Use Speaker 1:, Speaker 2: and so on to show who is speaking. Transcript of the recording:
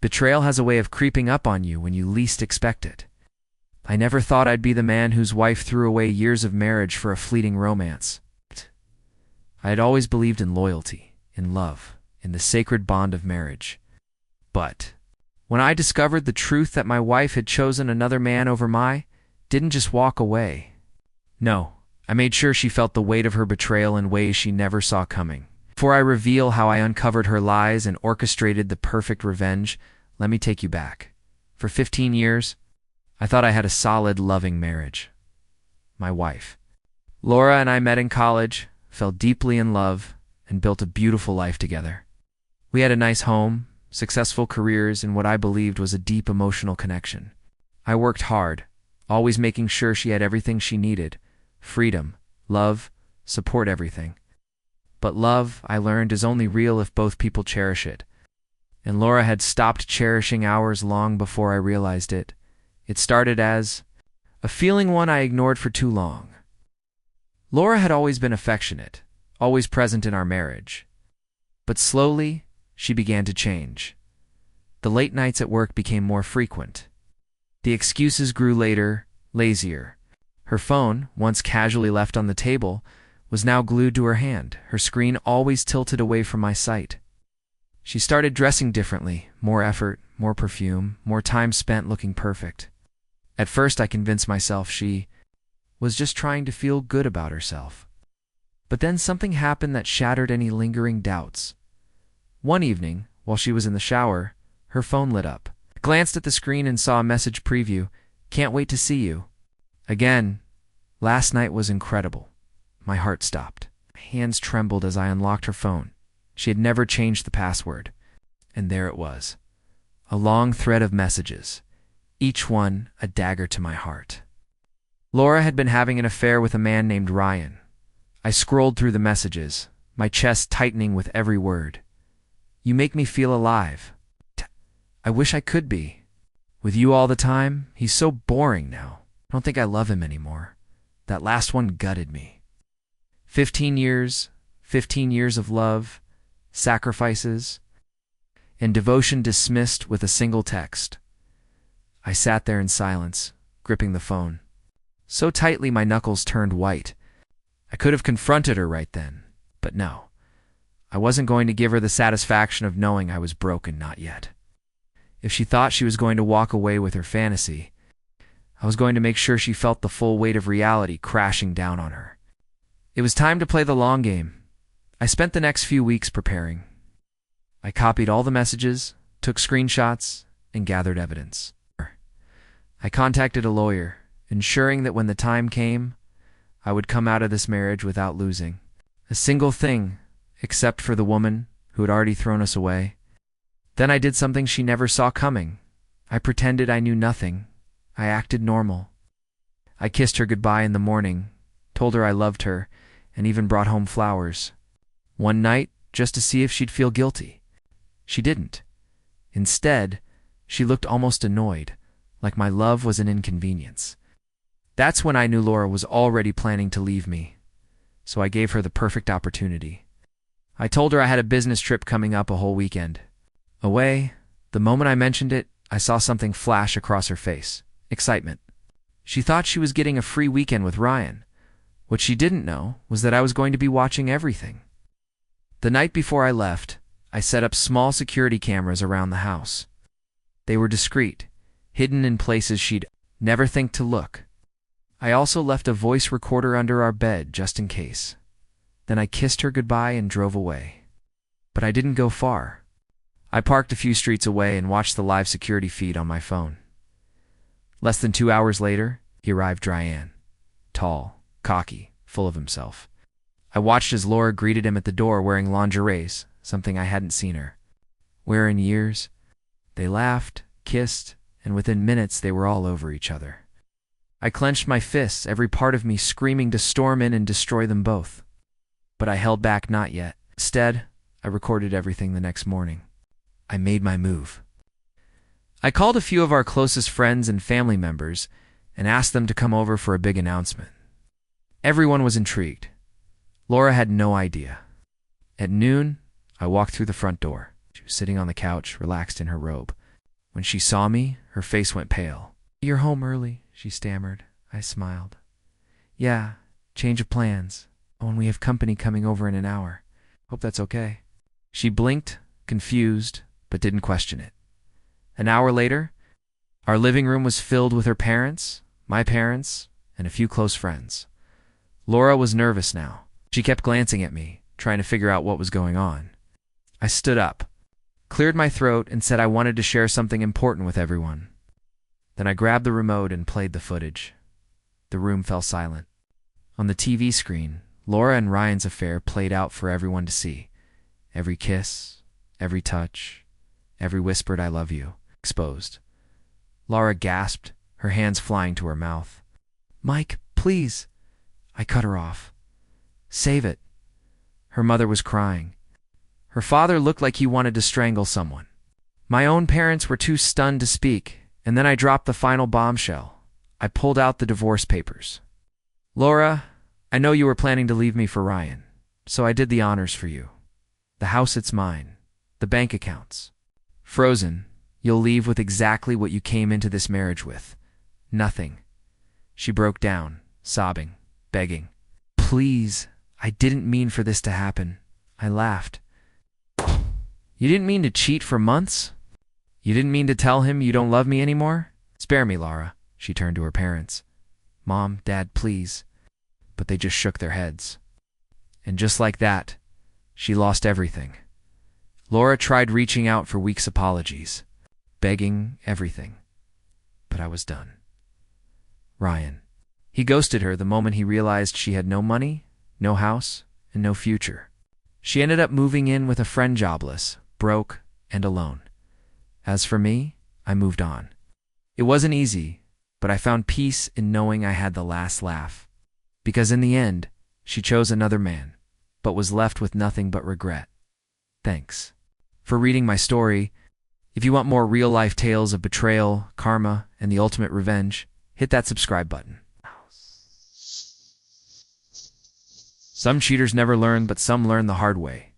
Speaker 1: Betrayal has a way of creeping up on you when you least expect it. I never thought I'd be the man whose wife threw away years of marriage for a fleeting romance. I had always believed in loyalty, in love, in the sacred bond of marriage. But when I discovered the truth that my wife had chosen another man over didn't just walk away. No, I made sure she felt the weight of her betrayal in ways she never saw coming. Before I reveal how I uncovered her lies and orchestrated the perfect revenge, let me take you back. For 15 years, I thought I had a solid, loving marriage. My wife, Laura, and I met in college, fell deeply in love, and built a beautiful life together. We had a nice home, successful careers, and what I believed was a deep emotional connection. I worked hard, always making sure she had everything she needed: freedom, love, support, everything. But love, I learned, is only real if both people cherish it. And Laura had stopped cherishing ours long before I realized it. It started as a feeling one I ignored for too long. Laura had always been affectionate, always present in our marriage. But slowly, she began to change. The late nights at work became more frequent. The excuses grew later, lazier. Her phone, once casually left on the table, was now glued to her hand, her screen always tilted away from my sight. She started dressing differently, more effort, more perfume, more time spent looking perfect. At first I convinced myself she was just trying to feel good about herself. But then something happened that shattered any lingering doubts. One evening, while she was in the shower, her phone lit up. I glanced at the screen and saw a message preview: "Can't wait to see you." Again, last night was incredible. My heart stopped. My hands trembled as I unlocked her phone. She had never changed the password. And there it was. A long thread of messages, each one a dagger to my heart. Laura had been having an affair with a man named Ryan. I scrolled through the messages, my chest tightening with every word. "You make me feel alive. I wish I could be. With you all the time, he's so boring now. I don't think I love him anymore. That last one gutted me." 15 years of love, sacrifices, and devotion dismissed with a single text. I sat there in silence, gripping the phone. So tightly my knuckles turned white. I could have confronted her right then, but no. I wasn't going to give her the satisfaction of knowing I was broken, not yet. If she thought she was going to walk away with her fantasy, I was going to make sure she felt the full weight of reality crashing down on her. It was time to play the long game. I spent the next few weeks preparing. I copied all the messages, took screenshots, and gathered evidence. I contacted a lawyer, ensuring that when the time came, I would come out of this marriage without losing a single thing, except for the woman who had already thrown us away. Then I did something she never saw coming. I pretended I knew nothing. I acted normal. I kissed her goodbye in the morning, told her I loved her, and even brought home flowers. One night, just to see if she'd feel guilty. She didn't. Instead, she looked almost annoyed, like my love was an inconvenience. That's when I knew Laura was already planning to leave me, so I gave her the perfect opportunity. I told her I had a business trip coming up a whole weekend. Away, the moment I mentioned it, I saw something flash across her face: excitement. She thought she was getting a free weekend with Ryan. What she didn't know was that I was going to be watching everything. The night before I left, I set up small security cameras around the house. They were discreet, hidden in places she'd never think to look. I also left a voice recorder under our bed just in case. Then I kissed her goodbye and drove away. But I didn't go far. I parked a few streets away and watched the live security feed on my phone. Less than 2 hours later, he arrived, Ryan. Tall, cocky, full of himself. I watched as Laura greeted him at the door wearing lingeries, something I hadn't seen her wear in years. They laughed, kissed, and within minutes they were all over each other. I clenched my fists, every part of me screaming to storm in and destroy them both. But I held back, not yet. Instead, I recorded everything the next morning. I made my move. I called a few of our closest friends and family members and asked them to come over for a big announcement. Everyone was intrigued. Laura had no idea. At noon, I walked through the front door. She was sitting on the couch, relaxed in her robe. When she saw me, her face went pale. "You're home early," she stammered. I smiled. "Yeah, change of plans. Oh, and we have company coming over in an hour. Hope that's okay." She blinked, confused, but didn't question it. An hour later, our living room was filled with her parents, my parents, and a few close friends. Laura was nervous now. She kept glancing at me, trying to figure out what was going on. I stood up, cleared my throat, and said I wanted to share something important with everyone. Then I grabbed the remote and played the footage. The room fell silent. On the TV screen, Laura and Ryan's affair played out for everyone to see. Every kiss, every touch, every whispered "I love you," exposed. Laura gasped, her hands flying to her mouth. "Mike, please." I cut her off. "Save it." Her mother was crying. Her father looked like he wanted to strangle someone. My own parents were too stunned to speak, and then I dropped the final bombshell. I pulled out the divorce papers. "Laura, I know you were planning to leave me for Ryan, so I did the honors for you. The house, it's mine. The bank accounts. Frozen, you'll leave with exactly what you came into this marriage with. Nothing." She broke down, sobbing, begging. "Please, I didn't mean for this to happen." I laughed. "You didn't mean to cheat for months? You didn't mean to tell him you don't love me anymore? Spare me, Laura." She turned to her parents. "Mom, Dad, please." But they just shook their heads. And just like that, she lost everything. Laura tried reaching out for weeks' apologies, begging, everything. But I was done. Ryan. He ghosted her the moment he realized she had no money, no house, and no future. She ended up moving in with a friend, jobless, broke, and alone. As for me, I moved on. It wasn't easy, but I found peace in knowing I had the last laugh. Because in the end, she chose another man, but was left with nothing but regret. Thanks for reading my story. If you want more real-life tales of betrayal, karma, and the ultimate revenge, hit that subscribe button. Some cheaters never learn, but some learn the hard way.